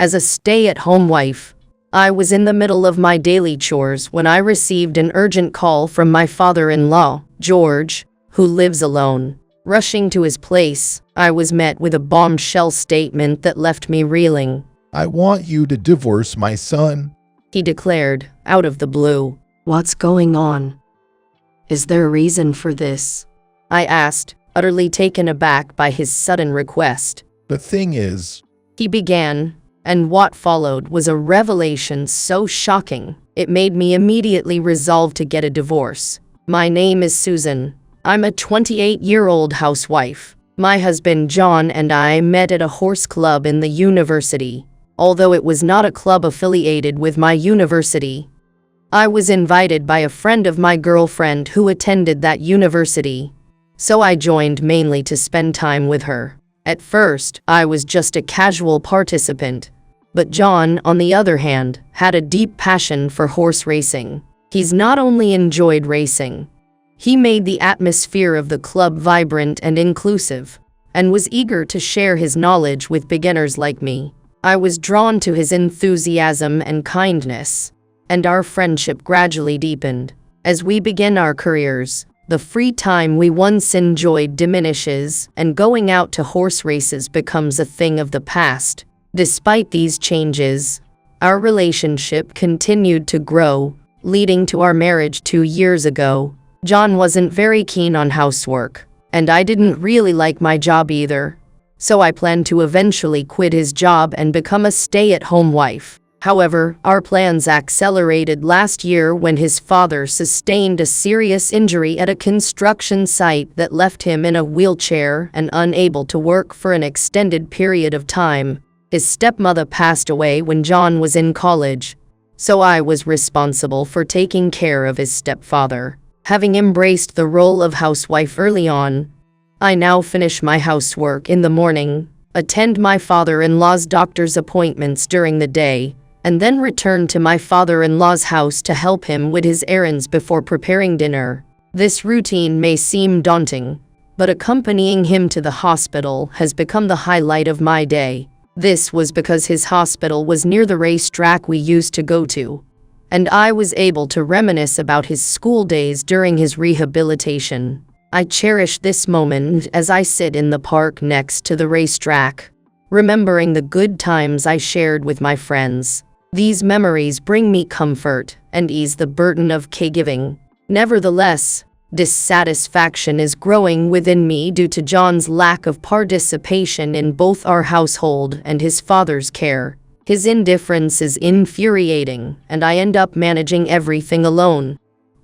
As a stay-at-home wife, I was in the middle of my daily chores when I received an urgent call from my father-in-law, George, who lives alone. Rushing to his place, I was met with a bombshell statement that left me reeling. "I want you to divorce my son," he declared, out of the blue. "What's going on? Is there a reason for this?" I asked, utterly taken aback by his sudden request. "The thing is," he began, and what followed was a revelation so shocking, it made me immediately resolve to get a divorce. "My name is Susan. I'm a 28-year-old housewife. My husband John and I met at a horse club in the university. Although it was not a club affiliated with my university, I was invited by a friend of my girlfriend who attended that university, so I joined mainly to spend time with her. At first, I was just a casual participant, but John, on the other hand, had a deep passion for horse racing. He's not only enjoyed racing, he made the atmosphere of the club vibrant and inclusive, and was eager to share his knowledge with beginners like me. I was drawn to his enthusiasm and kindness, and our friendship gradually deepened. As we begin our careers, the free time we once enjoyed diminishes, and going out to horse races becomes a thing of the past. Despite these changes, our relationship continued to grow, leading to our marriage 2 years ago. John wasn't very keen on housework, and I didn't really like my job either, so I planned to eventually quit his job and become a stay-at-home wife. However, our plans accelerated last year when his father sustained a serious injury at a construction site that left him in a wheelchair and unable to work for an extended period of time. His stepmother passed away when John was in college, so I was responsible for taking care of his stepfather. Having embraced the role of housewife early on, I now finish my housework in the morning, attend my father-in-law's doctor's appointments during the day, and then return to my father-in-law's house to help him with his errands before preparing dinner. This routine may seem daunting, but accompanying him to the hospital has become the highlight of my day. This was because his hospital was near the racetrack we used to go to, and I was able to reminisce about his school days during his rehabilitation. I cherish this moment as I sit in the park next to the racetrack, remembering the good times I shared with my friends. These memories bring me comfort and ease the burden of caregiving. Nevertheless, dissatisfaction is growing within me due to John's lack of participation in both our household and his father's care. His indifference is infuriating, and I end up managing everything alone,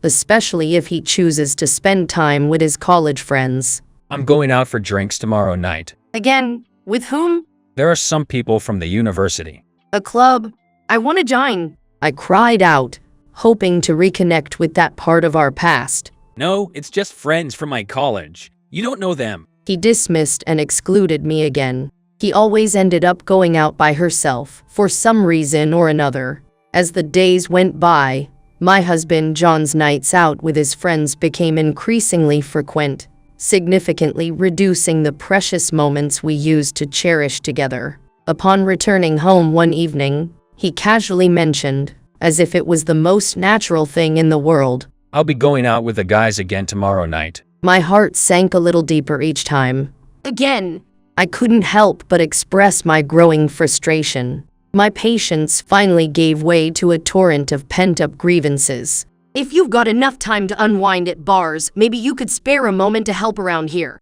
especially if he chooses to spend time with his college friends. "I'm going out for drinks tomorrow night." "Again? With whom?" "There are some people from the university." "A club? I want to join," I cried out, hoping to reconnect with that part of our past. "No, it's just friends from my college. You don't know them." He dismissed and excluded me again. He always ended up going out by herself, for some reason or another. As the days went by, my husband John's nights out with his friends became increasingly frequent, significantly reducing the precious moments we used to cherish together. Upon returning home one evening, he casually mentioned, as if it was the most natural thing in the world, "I'll be going out with the guys again tomorrow night." My heart sank a little deeper each time. "Again?" I couldn't help but express my growing frustration. My patience finally gave way to a torrent of pent-up grievances. "If you've got enough time to unwind at bars, maybe you could spare a moment to help around here.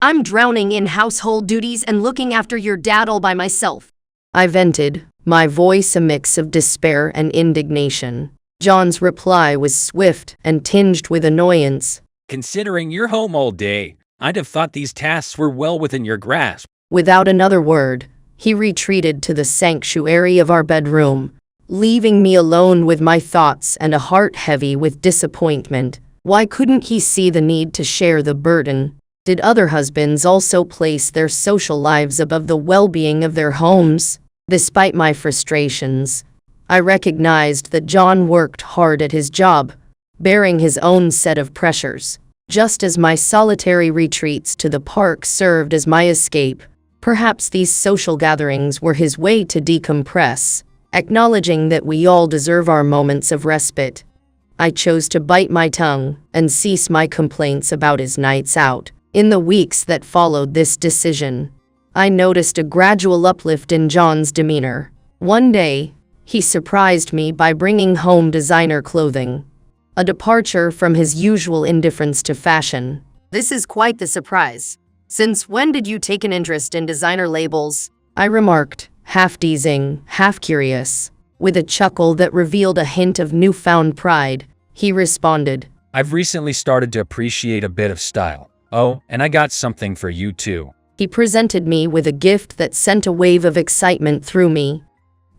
I'm drowning in household duties and looking after your dad all by myself," I vented, my voice a mix of despair and indignation. John's reply was swift and tinged with annoyance. "Considering you're home all day, I'd have thought these tasks were well within your grasp." Without another word, he retreated to the sanctuary of our bedroom, leaving me alone with my thoughts and a heart heavy with disappointment. Why couldn't he see the need to share the burden? Did other husbands also place their social lives above the well-being of their homes? Despite my frustrations, I recognized that John worked hard at his job, bearing his own set of pressures. Just as my solitary retreats to the park served as my escape, Perhaps these social gatherings were his way to decompress, acknowledging that we all deserve our moments of respite. I chose to bite my tongue and cease my complaints about his nights out. In the weeks that followed this decision, I noticed a gradual uplift in John's demeanor. One day, he surprised me by bringing home designer clothing, a departure from his usual indifference to fashion. This is quite the surprise. Since when did you take an interest in designer labels? I remarked, half teasing, half curious. With a chuckle that revealed a hint of newfound pride, he responded, I've recently started to appreciate a bit of style. Oh, and I got something for you too. He presented me with a gift that sent a wave of excitement through me.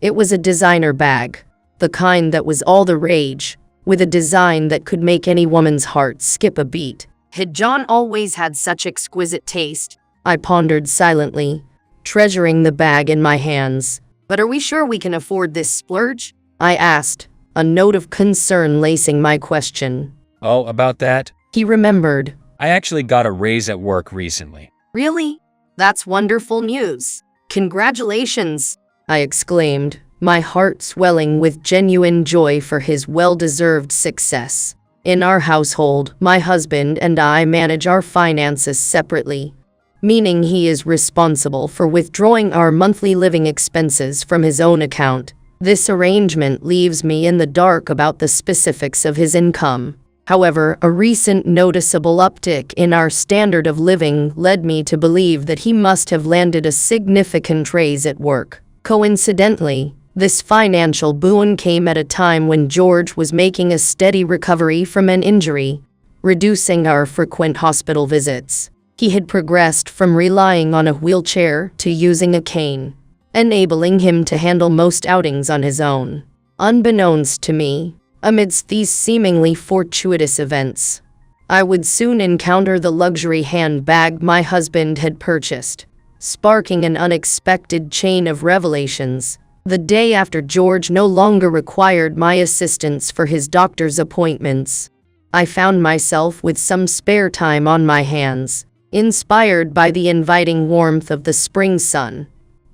It was a designer bag, the kind that was all the rage, with a design that could make any woman's heart skip a beat. Had John always had such exquisite taste? I pondered silently, treasuring the bag in my hands. But are we sure we can afford this splurge? I asked, a note of concern lacing my question. Oh, about that? He remembered. I actually got a raise at work recently. Really? That's wonderful news. Congratulations, I exclaimed, my heart swelling with genuine joy for his well-deserved success. In our household, my husband and I manage our finances separately, meaning he is responsible for withdrawing our monthly living expenses from his own account. This arrangement leaves me in the dark about the specifics of his income. However, a recent noticeable uptick in our standard of living led me to believe that he must have landed a significant raise at work. Coincidentally, this financial boon came at a time when George was making a steady recovery from an injury, reducing our frequent hospital visits. He had progressed from relying on a wheelchair to using a cane, enabling him to handle most outings on his own. Unbeknownst to me, amidst these seemingly fortuitous events, I would soon encounter the luxury handbag my husband had purchased, sparking an unexpected chain of revelations. The day after George no longer required my assistance for his doctor's appointments, I found myself with some spare time on my hands. Inspired by the inviting warmth of the spring sun,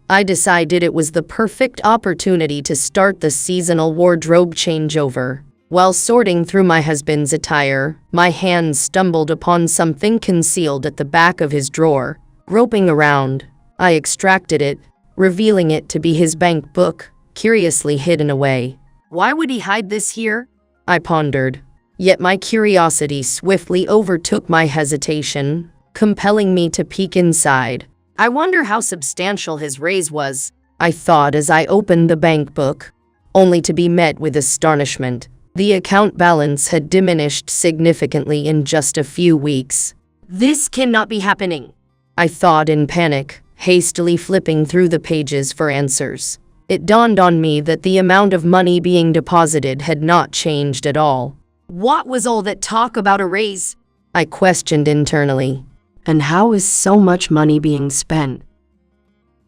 I decided it was the perfect opportunity to start the seasonal wardrobe changeover. While sorting through my husband's attire, my hands stumbled upon something concealed at the back of his drawer. Groping around, I extracted it, revealing it to be his bank book, curiously hidden away. Why would he hide this here? I pondered. Yet my curiosity swiftly overtook my hesitation, compelling me to peek inside. I wonder how substantial his raise was, I thought as I opened the bank book, only to be met with astonishment. The account balance had diminished significantly in just a few weeks. This cannot be happening, I thought in panic, hastily flipping through the pages for answers. It dawned on me that the amount of money being deposited had not changed at all. What was all that talk about a raise? I questioned internally. And how is so much money being spent?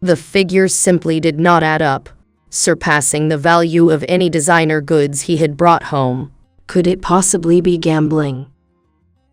The figures simply did not add up, surpassing the value of any designer goods he had brought home. Could it possibly be gambling?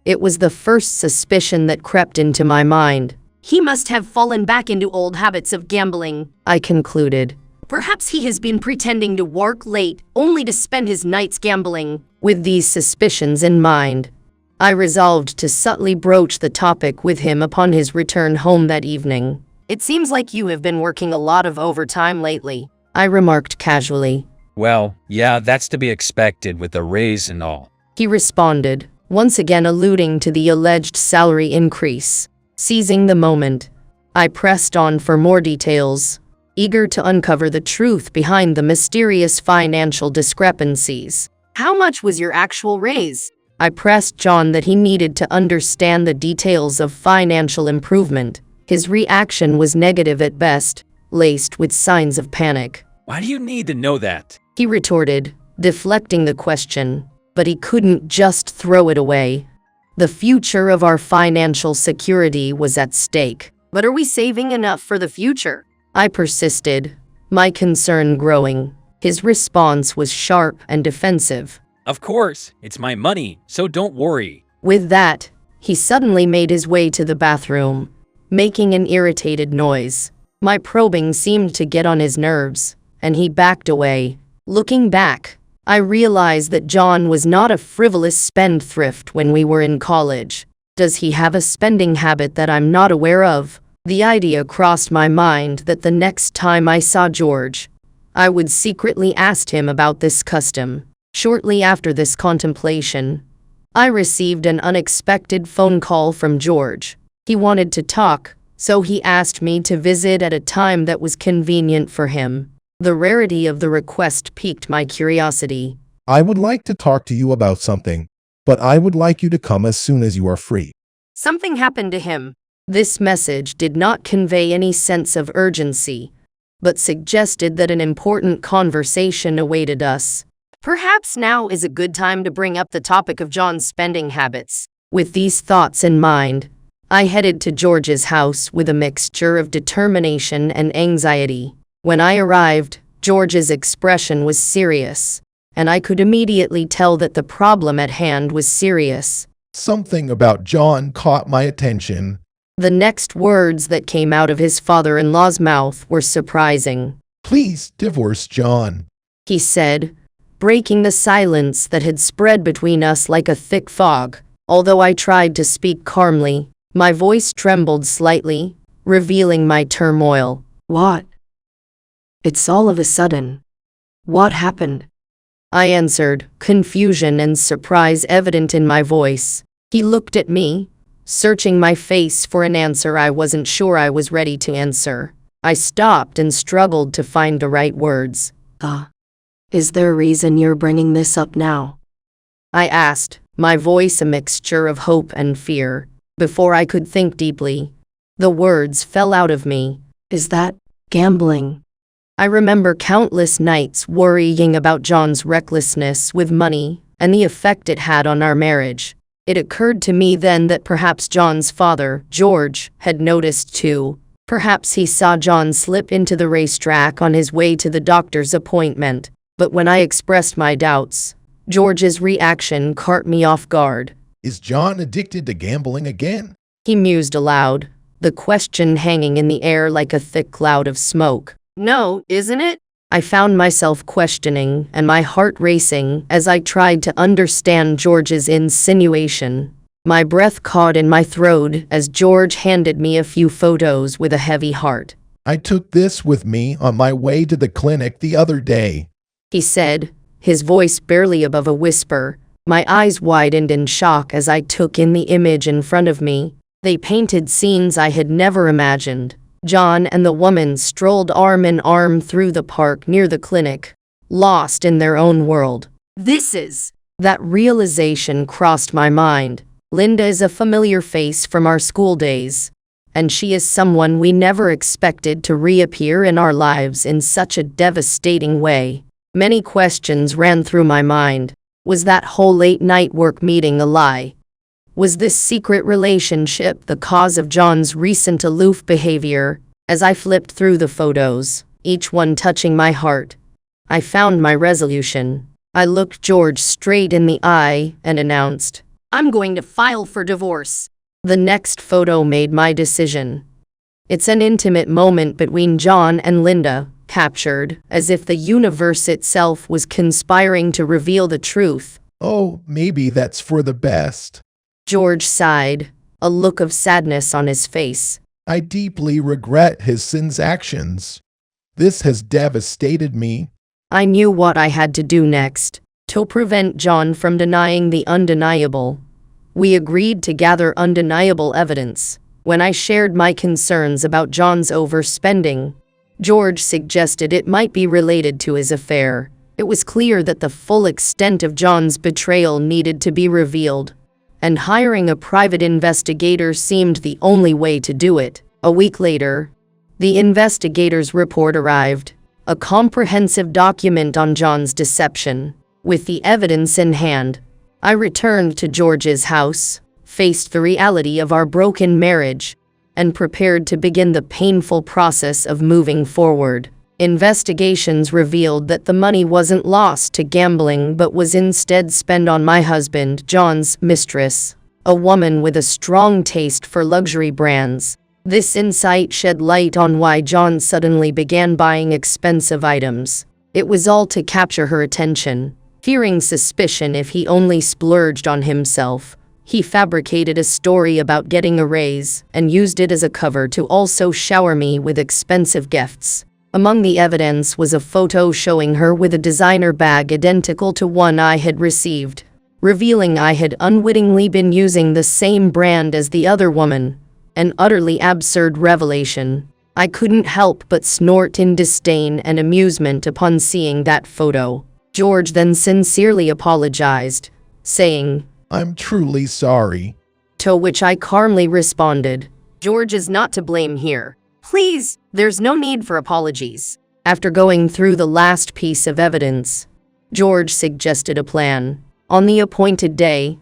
It was the first suspicion that crept into my mind. He must have fallen back into old habits of gambling, I concluded. Perhaps he has been pretending to work late, only to spend his nights gambling. With these suspicions in mind, I resolved to subtly broach the topic with him upon his return home that evening. It seems like you have been working a lot of overtime lately, I remarked casually. Well, yeah, that's to be expected with the raise and all. He responded, once again alluding to the alleged salary increase. Seizing the moment, I pressed on for more details, eager to uncover the truth behind the mysterious financial discrepancies. How much was your actual raise? I pressed John that he needed to understand the details of financial improvement. His reaction was negative at best, laced with signs of panic. Why do you need to know that? He retorted, deflecting the question, but he couldn't just throw it away. The future of our financial security was at stake. But are we saving enough for the future? I persisted, my concern growing. His response was sharp and defensive. Of course, it's my money, so don't worry. With that, he suddenly made his way to the bathroom, making an irritated noise. My probing seemed to get on his nerves, and he backed away. Looking back, I realized that John was not a frivolous spendthrift when we were in college. Does he have a spending habit that I'm not aware of? The idea crossed my mind that the next time I saw George, I would secretly ask him about this custom. Shortly after this contemplation, I received an unexpected phone call from George. He wanted to talk, so he asked me to visit at a time that was convenient for him. The rarity of the request piqued my curiosity. I would like to talk to you about something, but I would like you to come as soon as you are free. Something happened to him. This message did not convey any sense of urgency, but suggested that an important conversation awaited us. Perhaps now is a good time to bring up the topic of John's spending habits. With these thoughts in mind, I headed to George's house with a mixture of determination and anxiety. When I arrived, George's expression was serious, and I could immediately tell that the problem at hand was serious. Something about John caught my attention. The next words that came out of his father-in-law's mouth were surprising. Please divorce John, he said, breaking the silence that had spread between us like a thick fog. Although I tried to speak calmly, my voice trembled slightly, revealing my turmoil. What? It's all of a sudden. What happened? I answered, confusion and surprise evident in my voice. He looked at me, searching my face for an answer I wasn't sure I was ready to answer. I stopped and struggled to find the right words. Is there a reason you're bringing this up now? I asked, my voice a mixture of hope and fear. Before I could think deeply, the words fell out of me. Is that gambling? I remember countless nights worrying about John's recklessness with money and the effect it had on our marriage. It occurred to me then that perhaps John's father, George, had noticed too. Perhaps he saw John slip into the racetrack on his way to the doctor's appointment. But when I expressed my doubts, George's reaction caught me off guard. Is John addicted to gambling again? He mused aloud, the question hanging in the air like a thick cloud of smoke. No, isn't it? I found myself questioning and my heart racing as I tried to understand George's insinuation. My breath caught in my throat as George handed me a few photos with a heavy heart. I took this with me on my way to the clinic the other day, he said, his voice barely above a whisper. My eyes widened in shock as I took in the image in front of me. They painted scenes I had never imagined. John and the woman strolled arm in arm through the park near the clinic, lost in their own world. That realization crossed my mind. Linda is a familiar face from our school days, and she is someone we never expected to reappear in our lives in such a devastating way. Many questions ran through my mind. Was that whole late-night work meeting a lie? Was this secret relationship the cause of John's recent aloof behavior? As I flipped through the photos, each one touching my heart, I found my resolution. I looked George straight in the eye and announced, I'm going to file for divorce. The next photo made my decision. It's an intimate moment between John and Linda, captured as if the universe itself was conspiring to reveal the truth. Oh, maybe that's for the best. George sighed, a look of sadness on his face. I deeply regret his son's actions. This has devastated me. I knew what I had to do next, to prevent John from denying the undeniable. We agreed to gather undeniable evidence. When I shared my concerns about John's overspending, George suggested it might be related to his affair. It was clear that the full extent of John's betrayal needed to be revealed, and hiring a private investigator seemed the only way to do it. A week later, the investigator's report arrived, a comprehensive document on John's deception. With the evidence in hand, I returned to George's house, faced the reality of our broken marriage, and prepared to begin the painful process of moving forward. Investigations revealed that the money wasn't lost to gambling but was instead spent on my husband, John's mistress, a woman with a strong taste for luxury brands. This insight shed light on why John suddenly began buying expensive items. It was all to capture her attention. Fearing suspicion if he only splurged on himself, he fabricated a story about getting a raise and used it as a cover to also shower me with expensive gifts. Among the evidence was a photo showing her with a designer bag identical to one I had received, revealing I had unwittingly been using the same brand as the other woman. An utterly absurd revelation. I couldn't help but snort in disdain and amusement upon seeing that photo. George then sincerely apologized, saying, "I'm truly sorry." To which I calmly responded, George is not to blame here. Please, there's no need for apologies. After going through the last piece of evidence, George suggested a plan. On the appointed day,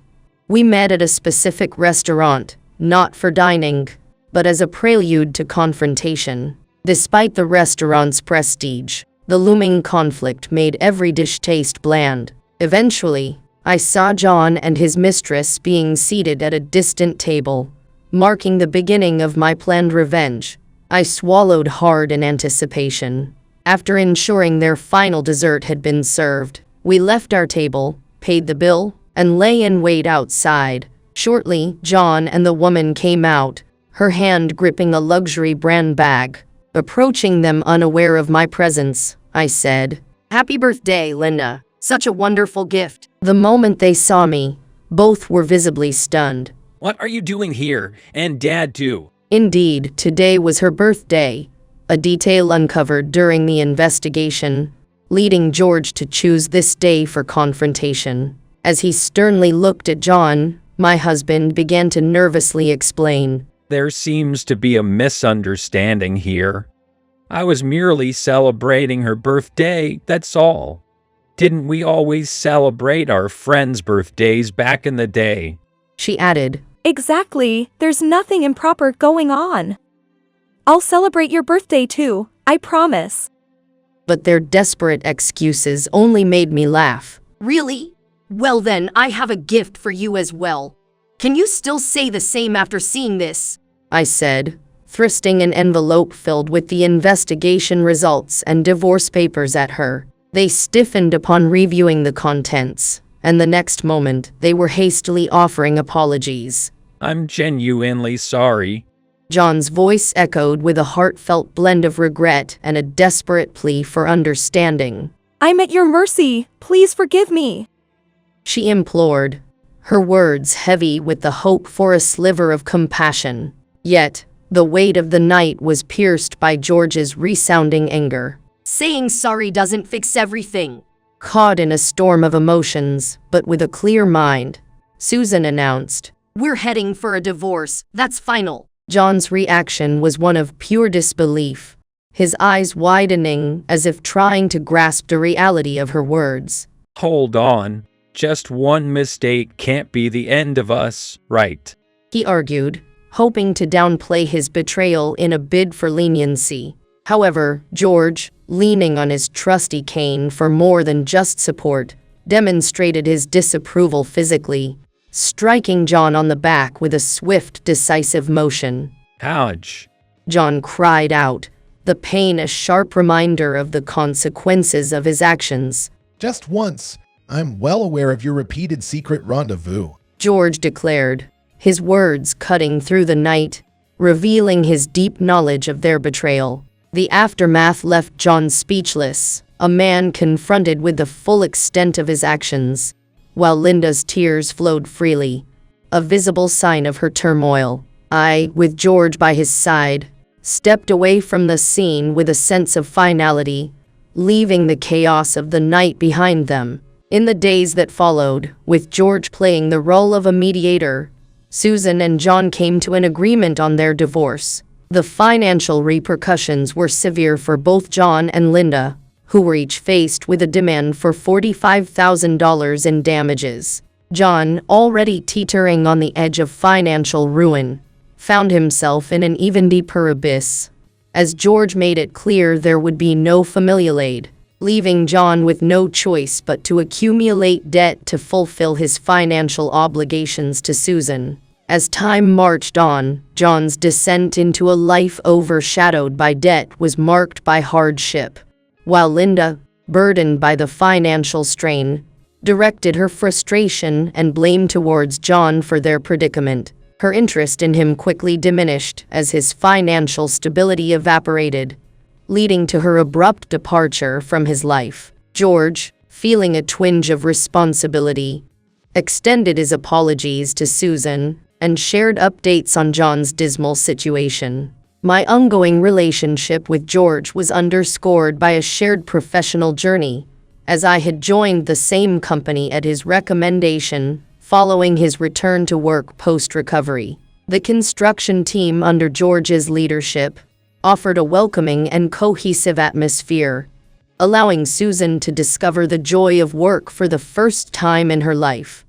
we met at a specific restaurant, not for dining, but as a prelude to confrontation. Despite the restaurant's prestige, the looming conflict made every dish taste bland. Eventually, I saw John and his mistress being seated at a distant table, marking the beginning of my planned revenge. I swallowed hard in anticipation. After ensuring their final dessert had been served, we left our table, paid the bill, and lay in wait outside. Shortly, John and the woman came out, her hand gripping a luxury brand bag. Approaching them unaware of my presence, I said, Happy birthday, Linda. Such a wonderful gift. The moment they saw me, both were visibly stunned. What are you doing here? And Dad too. Indeed, today was her birthday, a detail uncovered during the investigation, leading George to choose this day for confrontation. As he sternly looked at John, my husband began to nervously explain. There seems to be a misunderstanding here. I was merely celebrating her birthday, that's all. Didn't we always celebrate our friends' birthdays back in the day? She added. Exactly. There's nothing improper going on. I'll celebrate your birthday too, I promise. But their desperate excuses only made me laugh. Really? Well then, I have a gift for you as well. Can you still say the same after seeing this? I said, thrusting an envelope filled with the investigation results and divorce papers at her. They stiffened upon reviewing the contents, and the next moment they were hastily offering apologies. I'm genuinely sorry. John's voice echoed with a heartfelt blend of regret and a desperate plea for understanding. I'm at your mercy. Please forgive me. She implored, her words heavy with the hope for a sliver of compassion. Yet, the weight of the night was pierced by George's resounding anger. Saying sorry doesn't fix everything. Caught in a storm of emotions, but with a clear mind, Susan announced, We're heading for a divorce, that's final. John's reaction was one of pure disbelief, his eyes widening as if trying to grasp the reality of her words. Hold on. Just one mistake can't be the end of us, right? He argued, hoping to downplay his betrayal in a bid for leniency. However, George, leaning on his trusty cane for more than just support, demonstrated his disapproval physically, striking John on the back with a swift, decisive motion. Ouch. John cried out, the pain a sharp reminder of the consequences of his actions. Just once. I'm well aware of your repeated secret rendezvous, George declared, his words cutting through the night, revealing his deep knowledge of their betrayal. The aftermath left John speechless, a man confronted with the full extent of his actions, while Linda's tears flowed freely, a visible sign of her turmoil. I, with George by his side, stepped away from the scene with a sense of finality, leaving the chaos of the night behind them. In the days that followed, with George playing the role of a mediator, Susan and John came to an agreement on their divorce. The financial repercussions were severe for both John and Linda, who were each faced with a demand for $45,000 in damages. John, already teetering on the edge of financial ruin, found himself in an even deeper abyss, as George made it clear there would be no familial aid, leaving John with no choice but to accumulate debt to fulfill his financial obligations to Susan. As time marched on, John's descent into a life overshadowed by debt was marked by hardship, while Linda, burdened by the financial strain, directed her frustration and blame towards John for their predicament. Her interest in him quickly diminished as his financial stability evaporated, leading to her abrupt departure from his life. George, feeling a twinge of responsibility, extended his apologies to Susan and shared updates on John's dismal situation. My ongoing relationship with George was underscored by a shared professional journey, as I had joined the same company at his recommendation following his return to work post-recovery. The construction team under George's leadership offered a welcoming and cohesive atmosphere, allowing Susan to discover the joy of work for the first time in her life.